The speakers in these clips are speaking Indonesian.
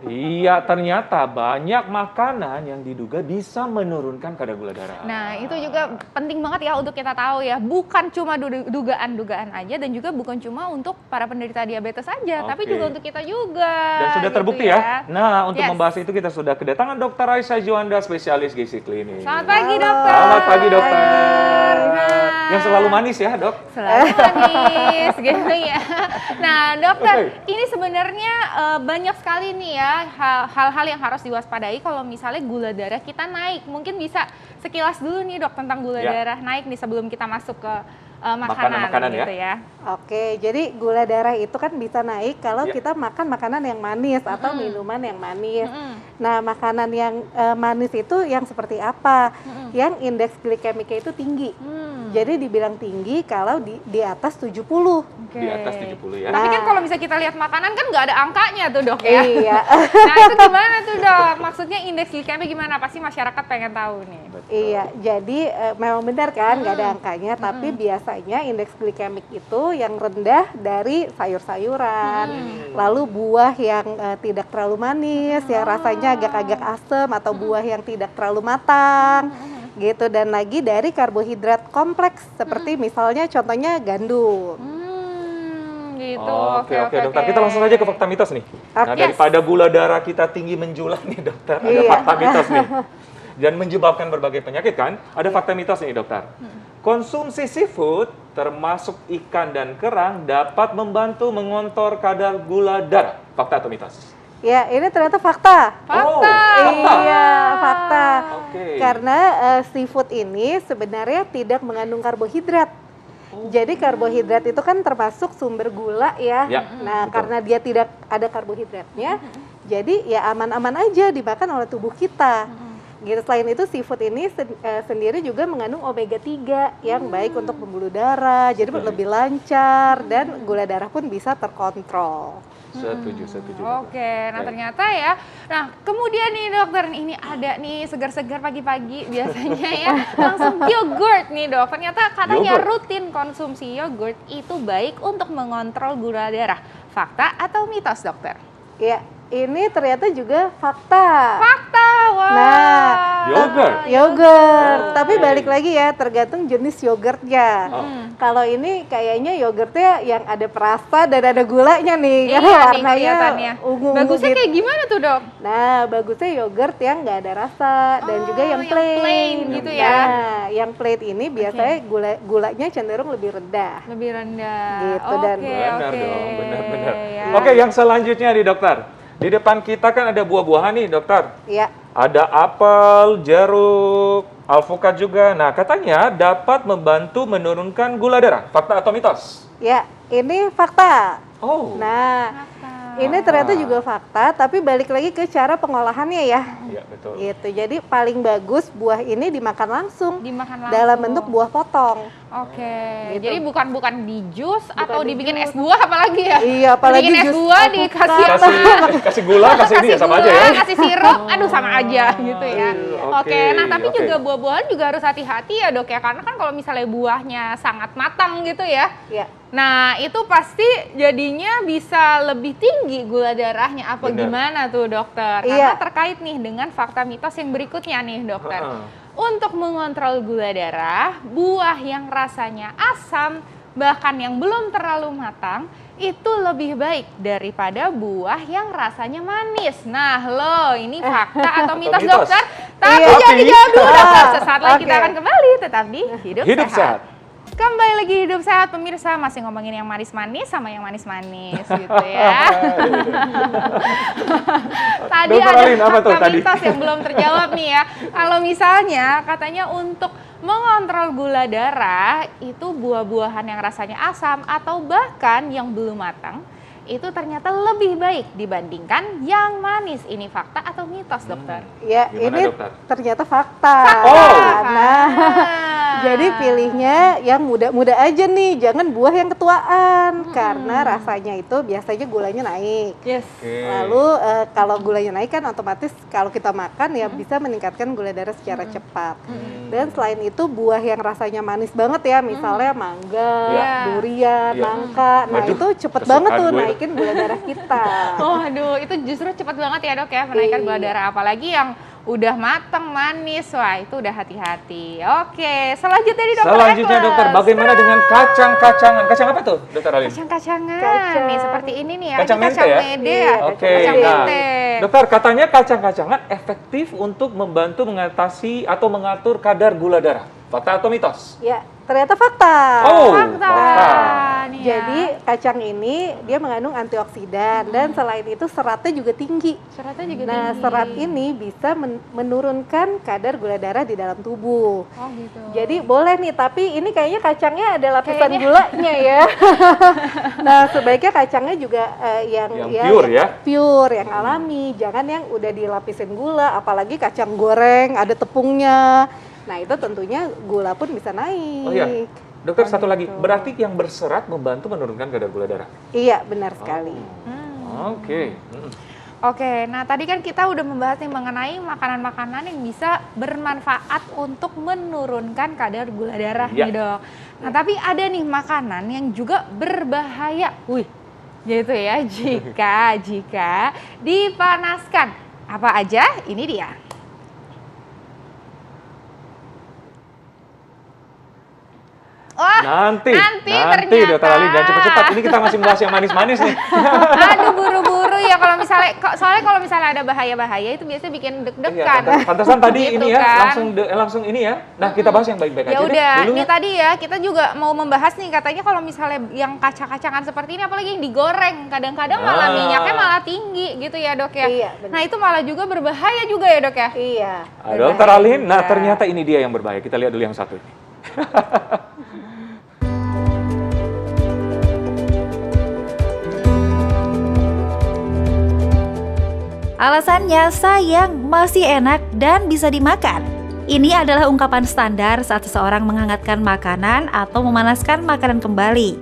Iya, ternyata banyak makanan yang diduga bisa menurunkan kadar gula darah. Nah, itu juga penting banget ya untuk kita tahu ya. Bukan cuma dugaan-dugaan aja dan juga bukan cuma untuk para penderita diabetes saja, tapi juga untuk kita juga. Dan sudah gitu terbukti ya. Nah, untuk membahas itu kita sudah kedatangan Dr. Aisyah Juanda, spesialis gizi klinis. Selamat pagi, dokter. Selamat pagi, dokter. Yang selalu manis ya, dok? Selalu manis, gitu ya. Nah, dokter, ini sebenarnya banyak sekali nih ya hal-hal yang harus diwaspadai kalau misalnya gula darah kita naik. Mungkin bisa sekilas dulu nih, dok, tentang gula darah naik nih sebelum kita masuk ke makanan gitu ya. Oke, jadi gula darah itu kan bisa naik kalau kita makan makanan yang manis atau minuman yang manis. Nah, makanan yang manis itu yang seperti apa? Yang indeks glikemiknya itu tinggi. Jadi dibilang tinggi kalau di atas 70. Di atas 70 ya. Tapi kan kalau misalnya kita lihat makanan kan nggak ada angkanya tuh, dok ya. Iya. Nah, itu gimana tuh, dok? Maksudnya indeks glikemik gimana? Pasti masyarakat pengen tahu nih. Betul. Iya, jadi memang benar kan nggak ada angkanya, tapi biasanya indeks glikemik itu yang rendah dari sayur-sayuran, lalu buah yang tidak terlalu manis, yang rasanya agak-agak asam, atau buah yang tidak terlalu matang, gitu. Dan lagi dari karbohidrat kompleks, seperti misalnya contohnya gandum. Gitu. Oke, dokter. Kita langsung saja ke fakta mitos nih. Nah, daripada gula darah kita tinggi menjulang nih, dokter, ada fakta mitos nih. Dan menyebabkan berbagai penyakit kan? Ada fakta mitos nih, dokter. Konsumsi seafood, termasuk ikan dan kerang, dapat membantu mengontrol kadar gula darah. Fakta atau mitos? Ya, ini ternyata fakta. Fakta. Iya, fakta. Karena seafood ini sebenarnya tidak mengandung karbohidrat. Jadi karbohidrat itu kan termasuk sumber gula ya. Nah, karena dia tidak ada karbohidratnya, jadi ya aman-aman aja dimakan oleh tubuh kita. Gitu. Selain itu seafood ini sendiri juga mengandung omega 3 yang baik untuk pembuluh darah, jadi lebih lancar dan gula darah pun bisa terkontrol. Setuju. Oke, nah ternyata ya. Nah, kemudian nih, dokter, ini ada nih segar-segar pagi-pagi biasanya ya. Langsung yogurt nih, dok. Ternyata katanya rutin konsumsi yogurt itu baik untuk mengontrol gula darah. Fakta atau mitos, dokter? Ya, ini ternyata juga fakta. Fakta, wah. Nah, yogurt. Oh, tapi balik lagi ya, tergantung jenis yogurtnya. Kalau ini kayaknya yogurtnya yang ada perasa dan ada gulanya nih, karena warnanya ungu. Bagusnya kayak gimana tuh, dok? Nah, bagusnya yogurt yang nggak ada rasa dan juga yang plain gitu ya. Nah, yang plain ini biasanya gulanya cenderung lebih rendah. Lebih rendah. Gitu. Benar dong, benar. Oke, yang selanjutnya nih, dokter. Di depan kita kan ada buah-buahan nih, dokter. Iya. Ada apel, jeruk, alpukat juga. Nah, katanya dapat membantu menurunkan gula darah. Fakta atau mitos? Ya, ini fakta. Oh. Nah, ini ternyata juga fakta, tapi balik lagi ke cara pengolahannya ya. Iya, betul. Gitu. Jadi paling bagus buah ini dimakan langsung. Dalam bentuk buah potong. Oke. Gitu. Jadi bukan di jus atau dibikin es buah apalagi ya? Iya, apalagi bikin es buah dikasih kasih gula, kasih ini ya sama aja ya. Kasih sirup, aduh sama aja gitu ya. Oke. Nah, tapi juga buah-buahan juga harus hati-hati ya, dok ya, karena kan kalau misalnya buahnya sangat matang gitu ya. Iya. Nah, itu pasti jadinya bisa lebih tinggi gula darahnya. Apa gimana tuh, dokter? Karena terkait nih dengan fakta mitos yang berikutnya nih, dokter. Untuk mengontrol gula darah, buah yang rasanya asam, bahkan yang belum terlalu matang, itu lebih baik daripada buah yang rasanya manis. Nah, ini fakta atau mitos, dokter? Tapi jangan dijawab dulu, dokter. Sesaat lagi kita akan kembali, tetap di Hidup Sehat. Kembali lagi Hidup Sehat, pemirsa, masih ngomongin yang manis-manis sama yang manis-manis gitu ya. Tadi ada fakta mitos yang belum terjawab nih ya. Kalau misalnya katanya untuk mengontrol gula darah itu buah-buahan yang rasanya asam atau bahkan yang belum matang itu ternyata lebih baik dibandingkan yang manis. Ini fakta atau mitos, dokter? Ya, gimana, ini dokter? ternyata fakta. Oh. Nah, Jadi pilihnya yang muda-muda aja nih, jangan buah yang ketuaan karena rasanya itu biasanya gulanya naik. Yes. Lalu kalau gulanya naik kan otomatis kalau kita makan ya bisa meningkatkan gula darah secara cepat. Dan selain itu buah yang rasanya manis banget ya, misalnya mangga, durian, nangka. Nah, itu cepet banget tuh naikin gula darah kita. Oh, aduh, itu justru cepet banget ya, Dok ya, menaikkan gula darah, apalagi yang udah matang, manis. Wah, itu udah hati-hati. Oke, selanjutnya nih Dokter Selanjutnya Ekles. Dokter, bagaimana dengan kacang-kacangan? Kacang apa tuh, Dokter Alin? Kacang-kacangan. Nih, seperti ini nih ya. Kacang Ini mente ya? mede ya. Oke, Kacang nah, mente. Dokter, katanya kacang-kacangan efektif untuk membantu mengatasi atau mengatur kadar gula darah. Fakta atau mitos? Ya, ternyata fakta. Oh, Fakta. Nih ya. Jadi kacang ini dia mengandung antioksidan dan selain itu seratnya juga tinggi. Seratnya juga Nah, tinggi. serat ini bisa menurunkan kadar gula darah di dalam tubuh. Oh gitu. Jadi boleh nih, tapi ini kayaknya kacangnya ada lapisan Kayaknya. gulanya ya. Nah, sebaiknya kacangnya juga yang pure ya? Pure, yang alami. Jangan yang udah dilapisin gula, apalagi kacang goreng ada tepungnya. Nah, itu tentunya gula pun bisa naik. Oh iya. Dokter, satu lagi, berarti yang berserat membantu menurunkan kadar gula darah? Iya, benar sekali. Oke. Oke, nah tadi kan kita udah membahas nih mengenai makanan-makanan yang bisa bermanfaat untuk menurunkan kadar gula darah nih, Dok. Nah, tapi ada nih makanan yang juga berbahaya. Wih, gitu ya, jika dipanaskan. Apa aja? Ini dia. Nanti ternyata. Dokter Ali, jangan cepat-cepat. Ini kita masih membahas yang manis-manis nih. Aduh, buru-buru ya kalau misalnya, soalnya kalau misalnya ada bahaya-bahaya itu biasanya bikin deg-degan. Iya, pantesan tadi Gitu ini ya, kan. langsung ini ya. Nah, kita bahas yang baik-baik Ya aja udah, deh. ini tadi ya kita juga mau membahas nih, katanya kalau misalnya yang kacang-kacangan seperti ini, apalagi yang digoreng, kadang-kadang malah minyaknya malah tinggi gitu ya, Dok ya. Iya, benar. Nah, itu malah juga berbahaya juga ya, Dok ya. Iya. Dokter Alin, nah ternyata ini dia yang berbahaya. Kita lihat dulu yang satu. Alasannya sayang, masih enak, dan bisa dimakan. Ini adalah ungkapan standar saat seseorang menghangatkan makanan atau memanaskan makanan kembali.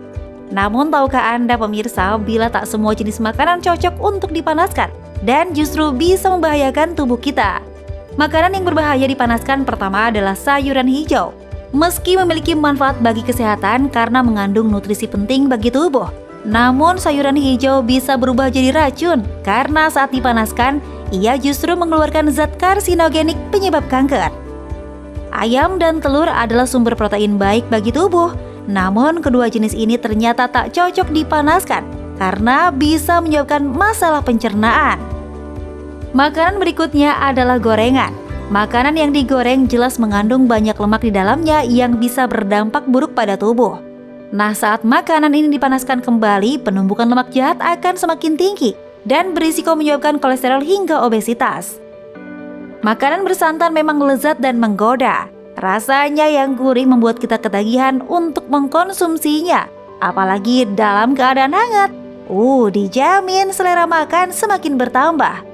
Namun tahukah Anda pemirsa, bila tak semua jenis makanan cocok untuk dipanaskan dan justru bisa membahayakan tubuh kita. Makanan yang berbahaya dipanaskan pertama adalah sayuran hijau. Meski memiliki manfaat bagi kesehatan karena mengandung nutrisi penting bagi tubuh, namun sayuran hijau bisa berubah jadi racun karena saat dipanaskan, ia justru mengeluarkan zat karsinogenik penyebab kanker. Ayam dan telur adalah sumber protein baik bagi tubuh, namun kedua jenis ini ternyata tak cocok dipanaskan karena bisa menyebabkan masalah pencernaan. Makanan berikutnya adalah gorengan. Makanan yang digoreng jelas mengandung banyak lemak di dalamnya yang bisa berdampak buruk pada tubuh. Nah, saat makanan ini dipanaskan kembali, penumpukan lemak jahat akan semakin tinggi dan berisiko menyebabkan kolesterol hingga obesitas. Makanan bersantan memang lezat dan menggoda. Rasanya yang gurih membuat kita ketagihan untuk mengkonsumsinya, apalagi dalam keadaan hangat. Dijamin selera makan semakin bertambah.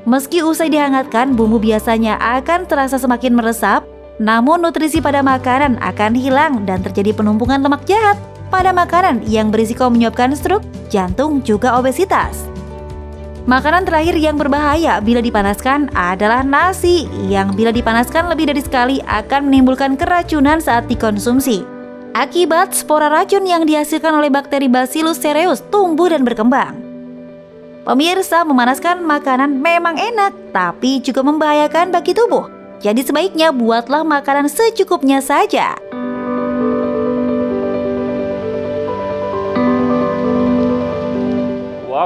Meski usai dihangatkan, bumbu biasanya akan terasa semakin meresap, namun nutrisi pada makanan akan hilang dan terjadi penumpukan lemak jahat pada makanan yang berisiko menyebabkan stroke, jantung, juga obesitas. Makanan terakhir yang berbahaya bila dipanaskan adalah nasi, yang bila dipanaskan lebih dari sekali akan menimbulkan keracunan saat dikonsumsi. Akibat spora racun yang dihasilkan oleh bakteri Bacillus cereus tumbuh dan berkembang. Pemirsa, memanaskan makanan memang enak, tapi juga membahayakan bagi tubuh. Jadi sebaiknya buatlah makanan secukupnya saja.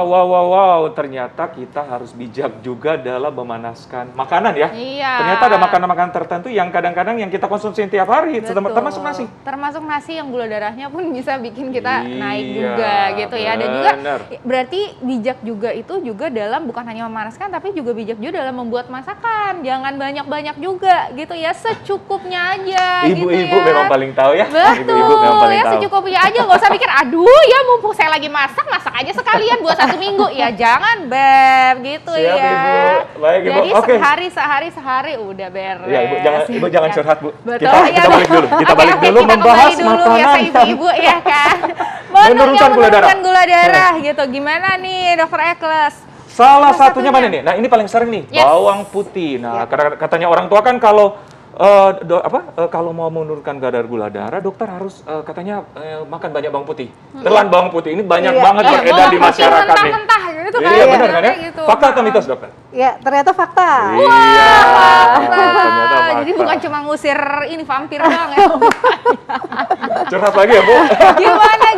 Wow, ternyata kita harus bijak juga dalam memanaskan makanan ya. Iya. Ternyata ada makanan-makanan tertentu yang kadang-kadang yang kita konsumsi tiap hari, Betul. termasuk nasi. Termasuk nasi yang gula darahnya pun bisa bikin kita Iya, naik juga gitu ya. Dan juga bener. berarti bijak juga itu juga dalam bukan hanya memanaskan, tapi juga bijak juga dalam membuat masakan. Jangan banyak-banyak juga gitu ya, secukupnya aja gitu Ibu-ibu ya. memang paling tahu ya. Betul, Ibu-ibu memang paling ya tahu. secukupnya aja, nggak usah mikir, aduh ya mumpung saya lagi masak aja sekalian buat satu 1 minggu ya jangan Beb gitu. Siap, ya. Ibu. Baik, Ibu. Jadi Oke. sehari udah beres. Ya, Ibu jangan curhat, Bu. Betul, Kita balik dulu. Kita balik dulu membahas kita makanan biasa ibu-ibu ya kan. menurunkan gula darah. Gitu. Gimana nih Dokter Ekles? Salah satunya mana nih? Nah, ini paling sering nih, Yes. bawang putih. Nah, katanya orang tua kan kalau kalau mau menurunkan kadar gula darah, dokter harus katanya makan banyak bawang putih. Telan bawang putih ini banyak banget beredar di masyarakat nih. Mentah-mentah gitu kan. Iya, benar kan ya? Gitu. Fakta atau mitos, dokter? Ya, ternyata fakta. Iya. Ternyata fakta. Jadi bukan cuma ngusir ini vampir doang ya. Curhat lagi ya, Bu?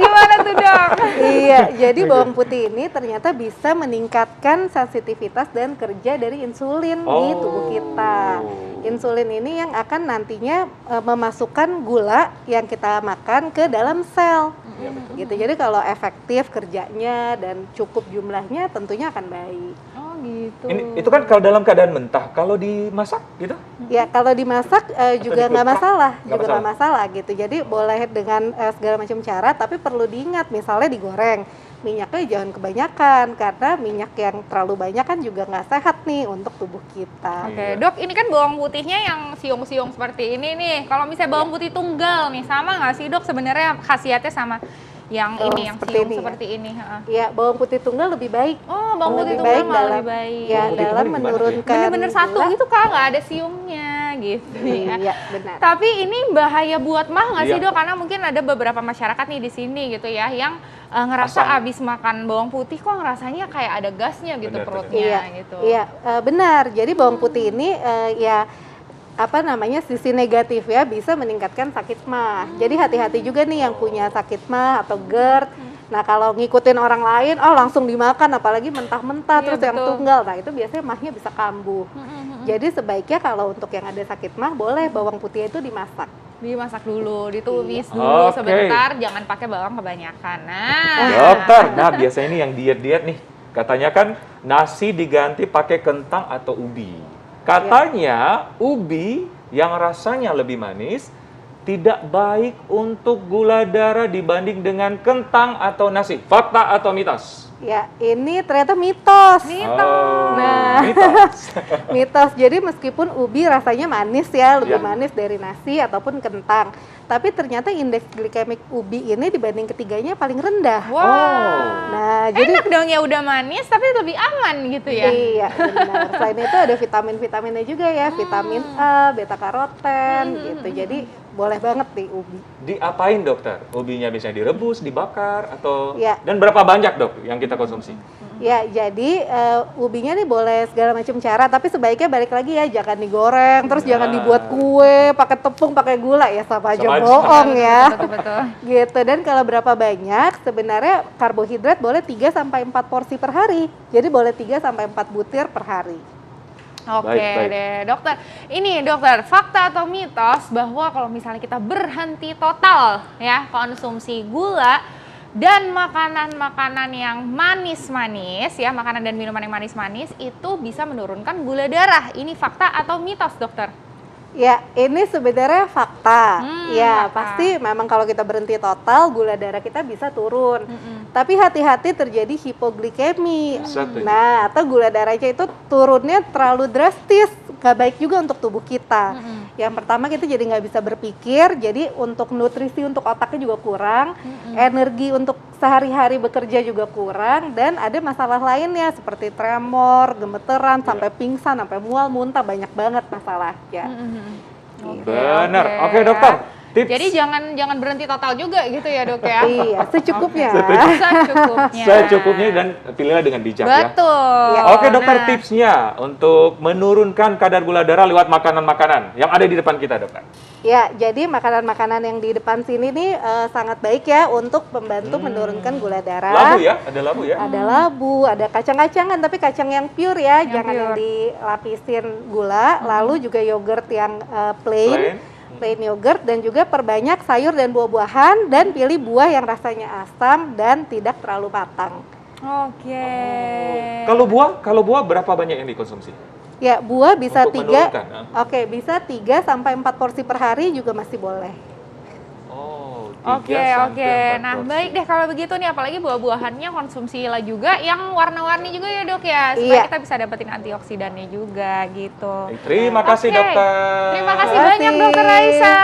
Gimana tuh, Dok? Iya, jadi bawang putih ini ternyata bisa meningkatkan sensitivitas dan kerja dari insulin di tubuh kita. Insulin ini yang akan nantinya memasukkan gula yang kita makan ke dalam sel. Gitu. Jadi kalau efektif kerjanya dan cukup jumlahnya tentunya akan baik. Oh, gitu. Itu kan kalau dalam keadaan mentah, kalau dimasak gitu? Ya, kalau dimasak juga nggak masalah, Nggak masalah gitu. Jadi boleh dengan segala macam cara, tapi perlu diingat misalnya digoreng, minyaknya jangan kebanyakan karena minyak yang terlalu banyak kan juga nggak sehat nih untuk tubuh kita. Oke, Dok, ini kan bawang putihnya yang siung-siung seperti ini nih. Kalau misalnya bawang putih tunggal nih, sama nggak sih, Dok? Sebenarnya khasiatnya sama yang ini, yang siung ini, seperti ini. Iya, bawang putih tunggal lebih baik. Oh, bawang putih lebih tunggal baik malah dalam, lebih baik. ya, Bawang putih dalam tunggal gimana menurunkan Bener-bener satu gula. gitu, Kak, nggak ada siungnya gitu ya. Iya, benar. Tapi ini bahaya buat mah nggak sih, Iya. Dok? Karena mungkin ada beberapa masyarakat nih di sini gitu ya yang ngerasa Asam. abis makan bawang putih kok ngerasanya kayak ada gasnya gitu Bener, perutnya Iya, gitu. iya, benar. Jadi bawang putih ini ya apa namanya sisi negatif ya bisa meningkatkan sakit mah. Jadi hati-hati juga nih yang punya sakit mah atau GERD. Nah kalau ngikutin orang lain, oh langsung dimakan, apalagi mentah-mentah Iya, terus yang betul. tunggal. Nah itu biasanya mahnya bisa kambuh. Jadi sebaiknya kalau untuk yang ada sakit mah boleh bawang putih itu dimasak. Dimasak dulu, ditumis Iya. dulu Oke. sebentar, jangan pakai bawang kebanyakan. Nah, Dokter, nah biasanya ini yang diet-diet nih, katanya kan nasi diganti pakai kentang atau ubi. Katanya ubi yang rasanya lebih manis tidak baik untuk gula darah dibanding dengan kentang atau nasi. Fakta atau mitos? Ya ini ternyata mitos. Oh, Nah. mitos. Mitos. Jadi meskipun ubi rasanya manis ya, lebih Ya. manis dari nasi ataupun kentang. Tapi ternyata indeks glikemik ubi ini dibanding ketiganya paling rendah. wow. Nah, jadi Enak dong ya udah manis tapi lebih aman gitu ya. iya benar. Selain itu ada vitamin-vitaminnya juga ya, vitamin A, beta karoten gitu. Jadi boleh banget nih ubi. Diapain dokter? Ubinya biasanya direbus, dibakar, atau Ya. dan berapa banyak dok yang kita konsumsi? Ya, jadi ubinya nih boleh segala macam cara, tapi sebaiknya balik lagi ya, jangan digoreng, terus jangan Nah. dibuat kue, pakai tepung, pakai gula ya, sama aja Sama aja. bohong ya. Betul-betul. Gitu. Dan kalau berapa banyak, sebenarnya karbohidrat boleh 3 sampai 4 porsi per hari. Jadi boleh 3 sampai 4 butir per hari. Oke Baik. deh, dokter. Ini dokter, fakta atau mitos bahwa kalau misalnya kita berhenti total ya konsumsi gula dan makanan-makanan yang manis-manis ya, makanan dan minuman yang manis-manis itu bisa menurunkan gula darah. Ini fakta atau mitos, dokter? Ya, ini sebenarnya fakta. Ya, fakta. pasti memang kalau kita berhenti total, gula darah kita bisa turun. Tapi hati-hati terjadi hipoglikemi. Satu. Nah, atau gula darahnya itu turunnya terlalu drastis, nggak baik juga untuk tubuh kita. Yang pertama kita jadi nggak bisa berpikir, jadi untuk nutrisi untuk otaknya juga kurang, energi untuk sehari-hari bekerja juga kurang, dan ada masalah lainnya seperti tremor, gemeteran, sampai pingsan, sampai mual, muntah, banyak banget masalahnya. Benar. Oke dokter. Tips. Jadi jangan berhenti total juga gitu ya, Dok ya. Iya, secukupnya. Secukupnya. Secukupnya dan pilihlah dengan bijak ya. Betul. Oke dokter, Nah, tipsnya untuk menurunkan kadar gula darah lewat makanan-makanan yang ada di depan kita dokter. Ya, jadi makanan-makanan yang di depan sini nih sangat baik ya untuk membantu menurunkan gula darah. Labu ya, ada labu ya. Ada labu, ada kacang-kacangan, tapi kacang yang pure ya, Yang jangan yang pure. dilapisin gula. Lalu juga yogurt yang plain yogurt, dan juga perbanyak sayur dan buah-buahan, dan pilih buah yang rasanya asam dan tidak terlalu matang. Oke. Kalau buah berapa banyak yang dikonsumsi? Ya, buah bisa Untuk 3. menurunkan, Oke, bisa 3 sampai 4 porsi per hari juga masih boleh. Oh, Oke. Nah, baik deh kalau begitu nih, apalagi buah-buahannya konsumsilah juga yang warna-warni juga ya dok ya, supaya kita bisa dapetin antioksidannya juga gitu. Terima kasih dokter. Terima kasih banyak dokter Raisa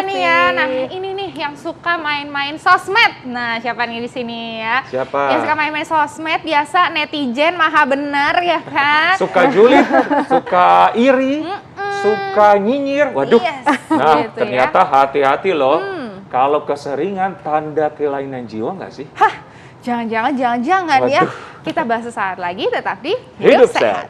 nih ya. Nah ini nih yang suka main-main sosmed. Nah siapa nih di sini ya? Siapa? Yang suka main-main sosmed biasa netizen maha benar ya kan? Suka julid, suka iri, suka nyinyir. Waduh. Nah gitu ternyata hati-hati loh. Kalau keseringan tanda kelainan jiwa nggak sih? Hah, jangan-jangan ya. Kita bahas sesaat lagi, tetap di Hidup Sehat.